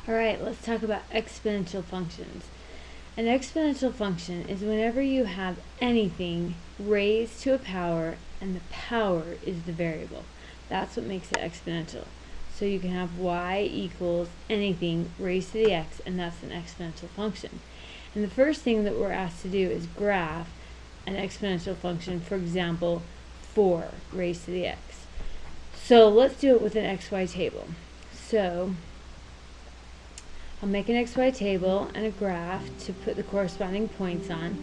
Alright, let's talk about exponential functions. An exponential function is whenever you have anything raised to a power and the power is the variable. That's what makes it exponential. So you can have y equals anything raised to the x, and that's an exponential function. And the first thing that we're asked to do is graph an exponential function, for example, 4 raised to the x. So let's do it with an xy table. So I'll make an XY table and a graph to put the corresponding points on.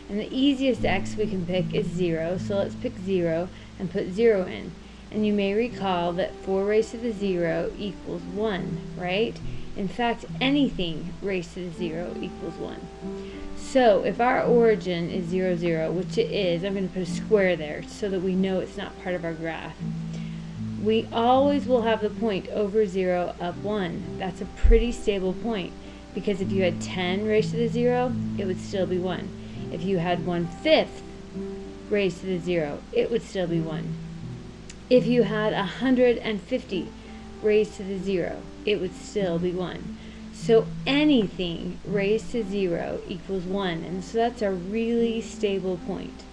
And the easiest x we can pick is 0, so let's pick 0 and put 0 in. And you may recall that 4 raised to the 0 equals 1, right? In fact, anything raised to the 0 equals 1. So if our origin is 0, 0, which it is, I'm going to put a square there so that we know it's not part of our graph. We always will have the point over 0 up 1. That's a pretty stable point, because if you had 10 raised to the 0, it would still be 1. If you had 1/5 raised to the 0, it would still be 1. If you had 150 raised to the 0, it would still be 1. So anything raised to 0 equals 1, and so that's a really stable point.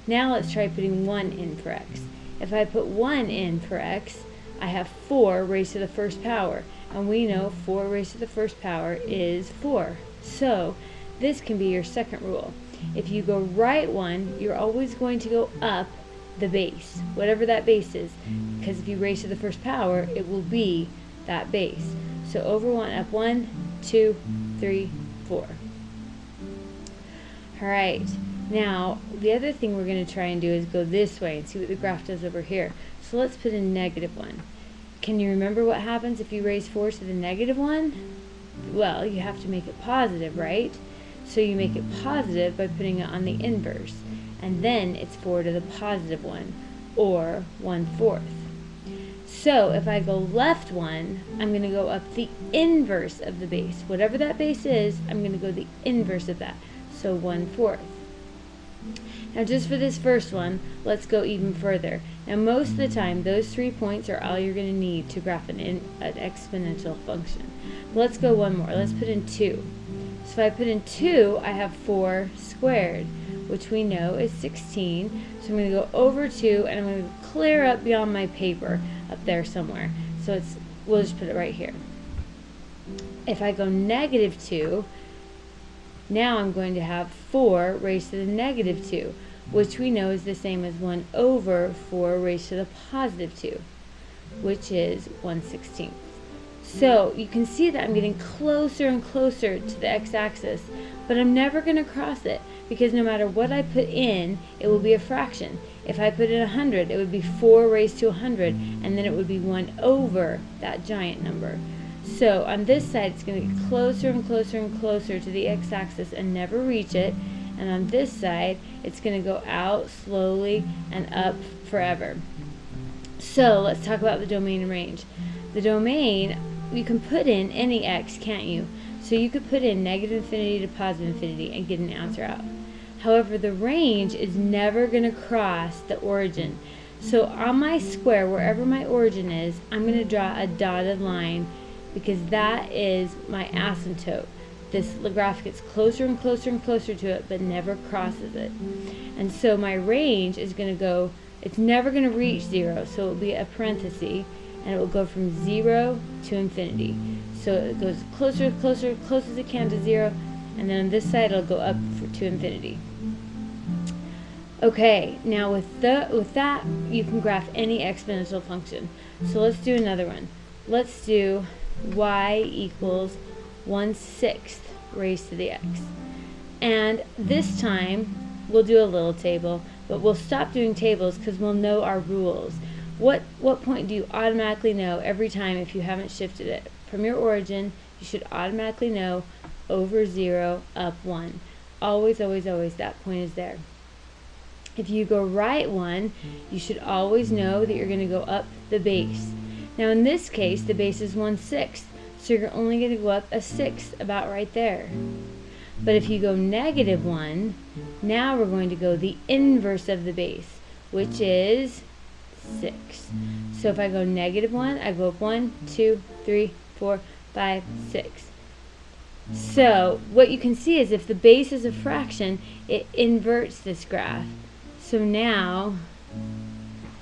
Now let's try putting 1 in for x. If I put 1 in for x, I have 4 raised to the first power, and we know 4 raised to the first power is 4. So this can be your second rule. If you go right 1, you're always going to go up the base, whatever that base is, because if you raise to the first power, it will be that base. So over 1, up 1, 2, 3, 4. Alright. Now, the other thing we're going to try and do is go this way and see what the graph does over here. So let's put in -1. Can you remember what happens if you raise 4 to the -1? Well, you have to make it positive, right? So you make it positive by putting it on the inverse. And then it's 4 to the +1, or 1/4. So if I go left 1, I'm going to go up the inverse of the base. Whatever that base is, I'm going to go the inverse of that. So 1/4. Now just for this first one, let's go even further. Now most of the time, those 3 points are all you're going to need to graph an exponential function. Let's go one more. Let's put in 2. So if I put in 2, I have 4 squared, which we know is 16. So I'm going to go over 2, and I'm going to clear up beyond my paper up there somewhere. So we'll just put it right here. If I go -2, now I'm going to have 4 raised to the -2, which we know is the same as 1 over 4 raised to the +2, which is 1/16. So you can see that I'm getting closer and closer to the x-axis, but I'm never going to cross it, because no matter what I put in, it will be a fraction. If I put in 100, it would be 4 raised to 100, and then it would be 1 over that giant number. So on this side, it's going to get closer and closer and closer to the x-axis and never reach it. And on this side, it's going to go out slowly and up forever. So let's talk about the domain and range. The domain, you can put in any x, can't you? So you could put in -infinity to +infinity and get an answer out. However, the range is never going to cross the origin. So on my square, wherever my origin is, I'm going to draw a dotted line, because that is my asymptote. This graph gets closer and closer and closer to it, but never crosses it. And so my range is going to go, it's never going to reach 0, so it will be a parenthesis, and it will go from 0 to infinity. So it goes closer, closer, close as it can to 0, and then on this side it'll go up to infinity. Okay, now with that, you can graph any exponential function. So let's do another one. Let's do y equals 1/6 raised to the x. And this time, we'll do a little table, but we'll stop doing tables because we'll know our rules. What point do you automatically know every time if you haven't shifted it? From your origin, you should automatically know over 0, up 1. Always, always, always, that point is there. If you go right 1, you should always know that you're going to go up the base. Now in this case, the base is 1/6, so you're only going to go up a 6, about right there. But if you go -1, now we're going to go the inverse of the base, which is 6. So if I go -1, I go up 1, 2, 3, 4, 5, 6. So what you can see is if the base is a fraction, it inverts this graph. So now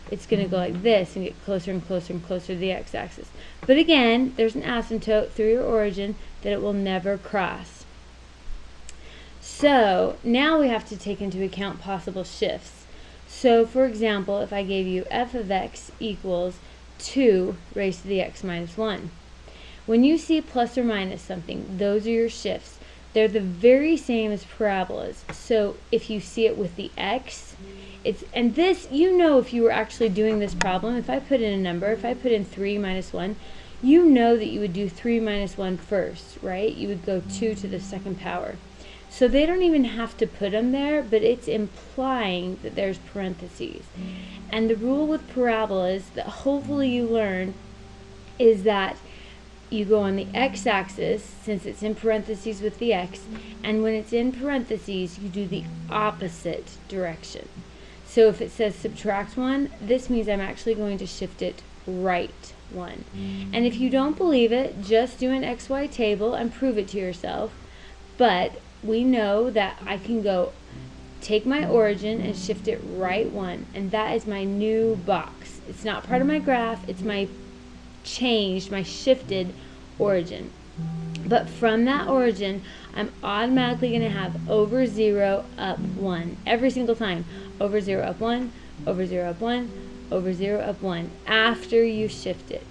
it's going to go like this and get closer and closer and closer to the x-axis. But again, there's an asymptote through your origin that it will never cross. So now we have to take into account possible shifts. So for example, if I gave you f of x equals 2 raised to the x minus 1. When you see plus or minus something, those are your shifts. They're the very same as parabolas. So if you see it with the x, and this, you know, if you were actually doing this problem, if I put in a number, if I put in 3 minus 1, you know that you would do 3 minus 1 first, right? You would go 2 to the second power. So they don't even have to put them there, but it's implying that there's parentheses. And the rule with parabolas that hopefully you learn is that you go on the x-axis, since it's in parentheses with the x, and when it's in parentheses, you do the opposite direction. So if it says subtract 1, this means I'm actually going to shift it right 1. And if you don't believe it, just do an XY table and prove it to yourself. But we know that I can go take my origin and shift it right 1, and that is my new box. It's not part of my graph, it's my changed, my shifted origin. But from that origin, I'm automatically going to have over 0 up 1 every single time. Over 0 up 1, over 0 up 1, over 0 up 1 after you shift it.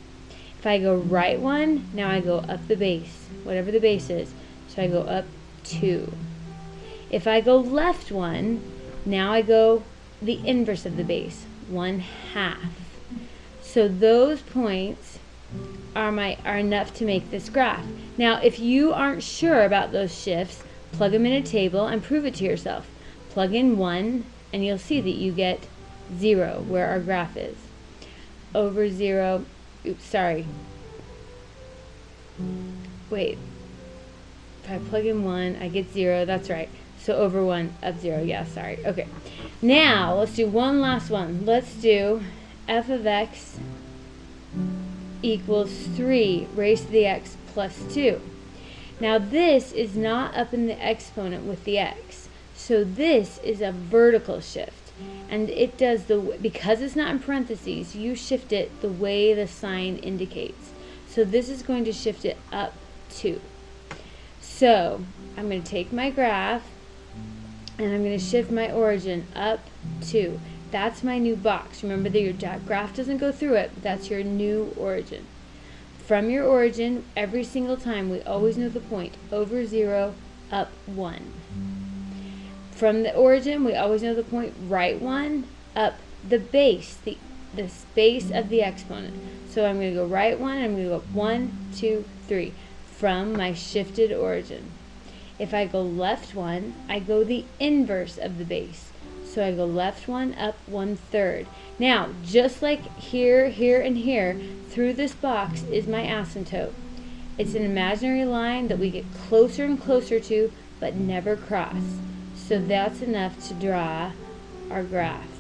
If I go right 1, now I go up the base, whatever the base is. So I go up 2. If I go left 1, now I go the inverse of the base, 1/2. So those points are enough to make this graph. Now, if you aren't sure about those shifts, plug them in a table and prove it to yourself. Plug in 1, and you'll see that you get 0, where our graph is. Over 0, oops, sorry. Wait, if I plug in 1, I get 0, that's right. So over 1, up 0, yeah, sorry. Okay, now let's do one last one. Let's do f of x equals 3 raised to the x plus 2. Now this is not up in the exponent with the x. So this is a vertical shift. And it does because it's not in parentheses, you shift it the way the sign indicates. So this is going to shift it up 2. So I'm going to take my graph and I'm going to shift my origin up 2. That's my new box. Remember that your graph doesn't go through it, but that's your new origin. From your origin, every single time, we always know the point. Over 0, up 1. From the origin, we always know the point. Right 1, up the base, the base of the exponent. So I'm going to go right 1, and I'm going to go up 1, 2, 3 from my shifted origin. If I go left 1, I go the inverse of the base. So I go left 1, up 1/3. Now, just like here, here, and here, through this box is my asymptote. It's an imaginary line that we get closer and closer to, but never cross. So that's enough to draw our graph.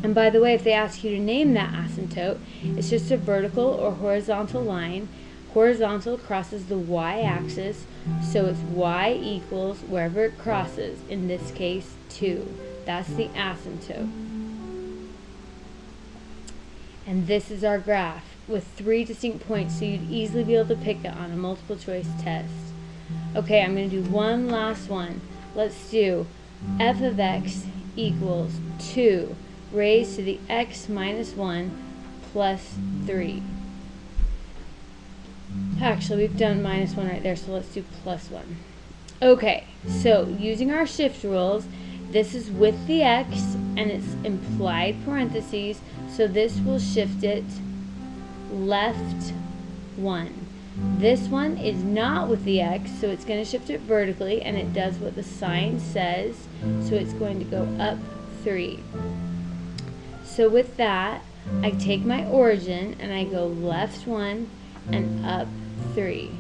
And by the way, if they ask you to name that asymptote, it's just a vertical or horizontal line. Horizontal crosses the y-axis, so it's y equals wherever it crosses, in this case 2. That's the asymptote. And this is our graph with 3 distinct points, so you'd easily be able to pick it on a multiple choice test. Okay, I'm going to do one last one. Let's do f of x equals 2 raised to the x minus 1 plus 3. Actually, we've done minus 1 right there, so let's do plus 1. Okay, so using our shift rules, this is with the x, and it's implied parentheses, so this will shift it left 1. This one is not with the x, so it's going to shift it vertically, and it does what the sign says, so it's going to go up 3. So with that, I take my origin, and I go left 1 and up 3.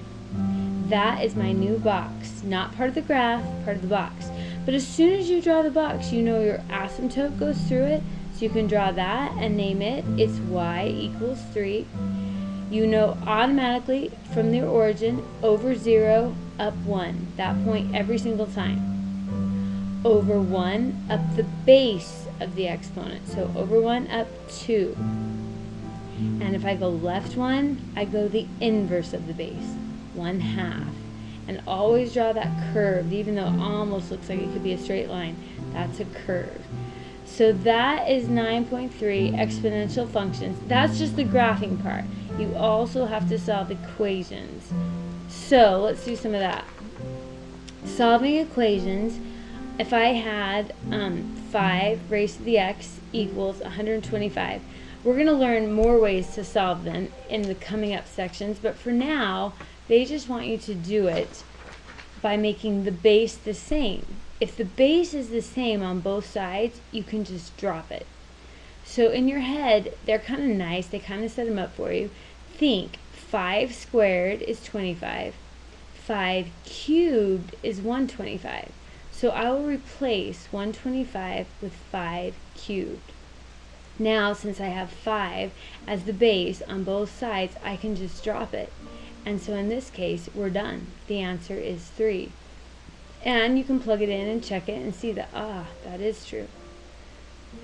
That is my new box, not part of the graph, part of the box. But as soon as you draw the box, you know your asymptote goes through it, so you can draw that and name it. It's y equals 3. You know automatically from their origin, over 0, up 1. That point every single time. Over 1, up the base of the exponent. So over 1, up 2. And if I go left 1, I go the inverse of the base, 1/2. And always draw that curve, even though it almost looks like it could be a straight line. That's a curve. So that is 9.3 exponential functions. That's just the graphing part. You also have to solve equations. So let's do some of that. Solving equations, if I had 5 raised to the x equals 125, we're going to learn more ways to solve them in the coming up sections, but for now, they just want you to do it by making the base the same. If the base is the same on both sides, you can just drop it. So in your head, they're kind of nice. They kind of set them up for you. Think 5 squared is 25. 5 cubed is 125. So I will replace 125 with 5 cubed. Now, since I have 5 as the base on both sides, I can just drop it. And so in this case, we're done. The answer is 3. And you can plug it in and check it and see that, that is true.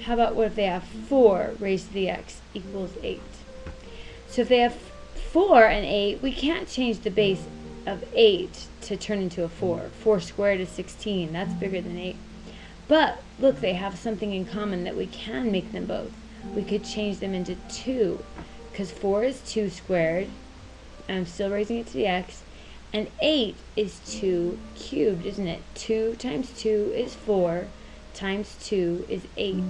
How about what if they have 4 raised to the x equals 8? So if they have 4 and 8, we can't change the base of 8 to turn into a 4. 4 squared is 16. That's bigger than 8. But look, they have something in common that we can make them both. We could change them into 2, because 4 is 2 squared, and I'm still raising it to the x, and 8 is 2 cubed, isn't it? 2 times 2 is 4, times 2 is 8.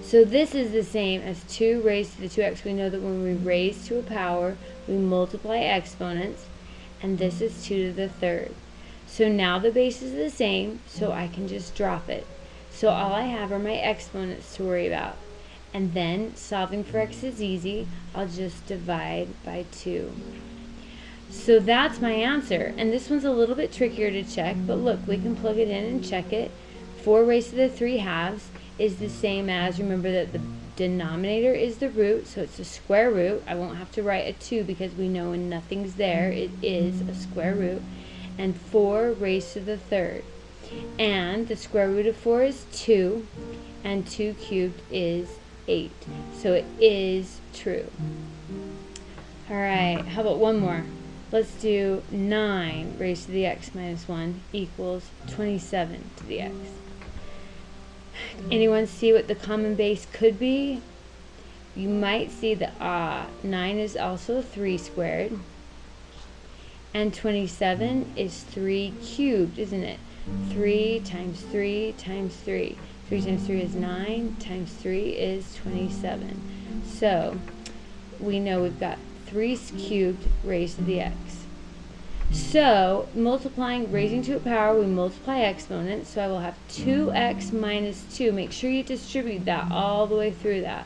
So this is the same as 2 raised to the 2x. We know that when we raise to a power, we multiply exponents, and this is 2 to the third. So now the base is the same, so I can just drop it. So all I have are my exponents to worry about. And then solving for x is easy. I'll just divide by 2. So that's my answer. And this one's a little bit trickier to check, but look, we can plug it in and check it. 4 raised to the 3/2 is the same as, remember that the denominator is the root, so it's a square root. I won't have to write a 2 because we know when nothing's there, it is a square root. And 4 raised to the third. And the square root of 4 is 2, and 2 cubed is 8. So it is true. Alright, how about one more? Let's do 9 raised to the x minus 1 equals 27 to the x. Anyone see what the common base could be? You might see that 9 is also 3 squared. And 27 is 3 cubed, isn't it? 3 times 3 times 3. 3 times 3 is 9, times 3 is 27. So, we know we've got 3 cubed raised to the x. So, multiplying, raising to a power, we multiply exponents. So I will have 2x minus 2. Make sure you distribute that all the way through that.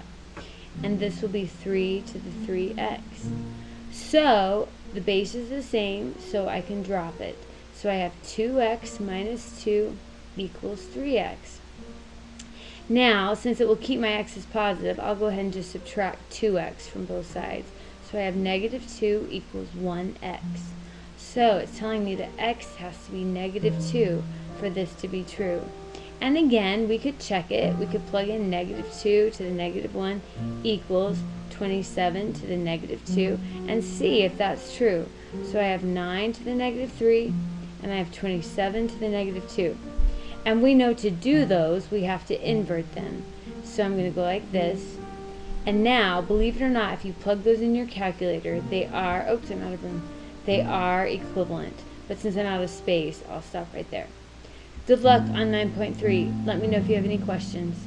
And this will be 3 to the 3x. So, the base is the same, so I can drop it. So I have 2x minus 2 equals 3x. Now, since it will keep my x's positive, I'll go ahead and just subtract 2x from both sides. So I have negative 2 equals 1x. So it's telling me that x has to be negative 2 for this to be true. And again, we could check it. We could plug in negative 2 to the negative 1 equals 27 to the negative 2 and see if that's true. So I have 9 to the negative 3 and I have 27 to the negative 2. And we know to do those, we have to invert them. So I'm going to go like this. And now, believe it or not, if you plug those in your calculator, they are, oops, I'm out of room. They are equivalent. But since I'm out of space, I'll stop right there. Good luck on 9.3. Let me know if you have any questions.